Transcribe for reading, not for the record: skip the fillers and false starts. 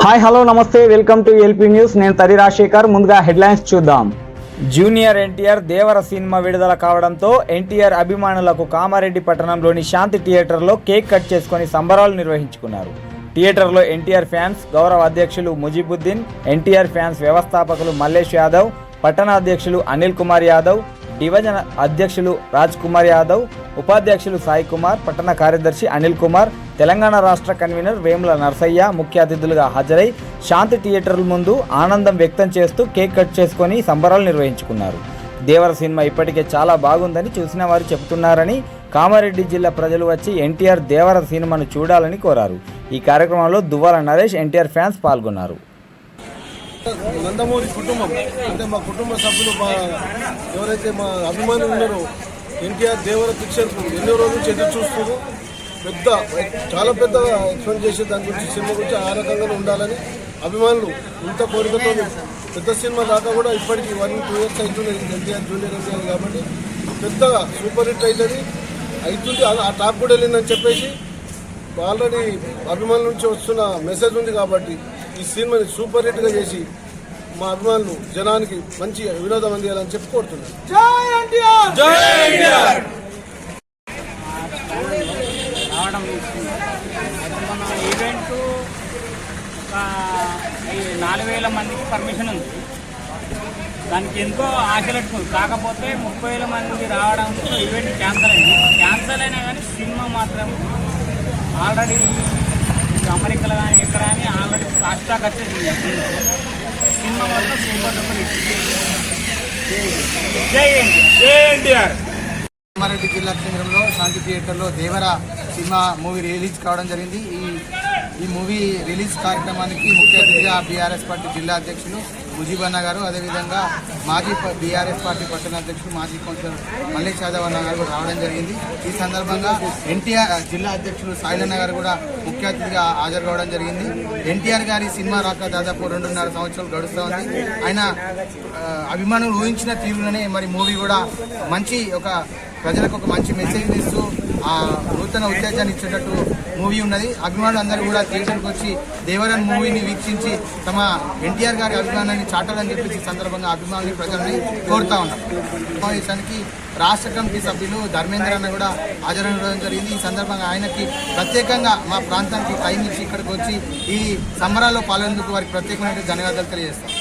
Hi hello నమస్తే welcome to LP news. నేను తరి రాజశేఖర్. ముందుగా హెడ్లైన్స్ చూద్దాం. జూనియర్ ఎన్టీఆర్ దేవర సినిమా విడుదల కావడంతో ఎన్టీఆర్ అభిమానులకు కామారెడ్డి పట్టణంలోని శాంతి థియేటర్లో కేక్ కట్ చేసుకుని సంబరాలు నిర్వహించుకున్నారు. థియేటర్లో ఎన్టీఆర్ ఫ్యాన్స్ గౌరవ అధ్యక్షులు ముజిబుద్దీన్, ఎన్టీఆర్ ఫ్యాన్స్ వ్యవస్థాపకులు మల్లేష్ యాదవ్, పట్టణ అధ్యక్షులు అనిల్ కుమార్ యాదవ్, డివిజన్ అధ్యక్షులు రాజ్ కుమార్ యాదవ్, ఉపాధ్యక్షులు సాయి కుమార్, పట్టణ కార్యదర్శి అనిల్ కుమార్, తెలంగాణ రాష్ట్ర కన్వీనర్ వేముల నర్సయ్య ముఖ్య అతిథులుగా హాజరై శాంతి థియేటర్ల ముందు ఆనందం వ్యక్తం చేస్తూ కేక్ కట్ చేసుకొని సంబరాలు నిర్వహించుకున్నారు. దేవర సినిమా ఇప్పటికే చాలా బాగుందని చూసిన వారు చెబుతున్నారని, కామారెడ్డి జిల్లా ప్రజలు వచ్చి ఎన్టీఆర్ దేవర సినిమాను చూడాలని కోరారు. ఈ కార్యక్రమంలో దువ్వాల నరేష్, ఎన్టీఆర్ ఫ్యాన్స్ పాల్గొన్నారు. నందమూరి కుటుంబం అంటే మా కుటుంబ సభ్యులు ఎవరైతే మా అభిమానులు ఉన్నారో ఎన్టీఆర్ దేవర పిక్చర్కు ఎన్నో రోజుల నుంచి ఎదురు చూస్తూ చాలా పెద్ద ఎక్స్పెక్ట్ చేసి దాని గురించి సినిమా గురించి ఆ రకంగానే ఉండాలని అభిమానులు ఇంత కోరికతో పెద్ద సినిమా దాకా కూడా ఇప్పటికీ 1-2 years అవుతుంది ఎన్టీఆర్ జూనియర్ ఎన్టీఆర్ కాబట్టి పెద్దగా సూపర్ హిట్ అవుతుంది ఆ టాప్ కూడా వెళ్ళిందని చెప్పేసి ఆల్రెడీ అభిమానుల నుంచి వస్తున్న మెసేజ్ ఉంది కాబట్టి ఈ సినిమాని సూపర్ హిట్గా చేసి మా అభిమానులు జనానికి మంచి వినోదం అందియాలని చెప్పి కోరుతున్నాను. రావడం మన ఈవెంట్ 4,000 మందికి పర్మిషన్ ఉంది. దానికి ఎంతో ఆశలెట్టుకుంది. కాకపోతే 30,000 మంది రావడంతో ఈవెంట్ క్యాన్సల్ అయినా కానీ సినిమా మాత్రం ఆల్రెడీ అమెరికాలో కానీ ఎక్కడ కానీ ఆల్రెడీ ఫాస్ట్ టాక్ వచ్చేసింది. సినిమా మాత్రం సూపర్ డూపర్ జై ఎన్టీఆర్. కామారెడ్డి జిల్లా కేంద్రంలో శాంతి థియేటర్లో దేవర సినిమా మూవీ రిలీజ్ కావడం జరిగింది. ఈ మూవీ రిలీజ్ కార్యక్రమానికి ముఖ్య అతిథిగా బీఆర్ఎస్ పార్టీ జిల్లా అధ్యక్షులు ముజీబ్ అన్న గారు, అదేవిధంగా మాజీ బీఆర్ఎస్ పార్టీ పట్టణ అధ్యక్షులు మాజీ కౌన్సిలర్ మల్లేష్ యాదవ్ అన్న గారు కూడా రావడం జరిగింది. ఈ సందర్భంగా ఎన్టీఆర్ జిల్లా అధ్యక్షులు సాయిలన్న గారు కూడా ముఖ్య అతిథిగా హాజరు కావడం జరిగింది. ఎన్టీఆర్ గారి సినిమా రాక దాదాపు 2.5 సంవత్సరాలు గడుస్తూ ఉంది. ఆయన అభిమానులు ఊహించిన తీరులోనే మరి మూవీ కూడా మంచి ప్రజలకు ఒక మంచి మెసేజ్ ఇస్తూ ఆ నూతన ఉత్తేజాన్ని ఇచ్చేటట్టు మూవీ ఉన్నది. అభిమానులు అందరూ కూడా థియేటర్కి వచ్చి దేవరన్ మూవీని వీక్షించి తమ ఎన్టీఆర్ గారి అభిమానాన్ని చాటాలని చెప్పేసి సందర్భంగా అభిమానులు ప్రజల్ని కోరుతా ఉన్నారు. సమావేశానికి రాష్ట్ర కమిటీ సభ్యులు ధర్మేంద్ర అన్న కూడా హాజరవడం జరిగింది. ఈ సందర్భంగా ఆయనకి ప్రత్యేకంగా మా ప్రాంతానికి టైం ఇచ్చి ఇక్కడికి వచ్చి ఈ సంబరాల్లో పాల్గొనేందుకు వారికి ప్రత్యేకమైన ధన్యవాదాలు తెలియజేస్తాం.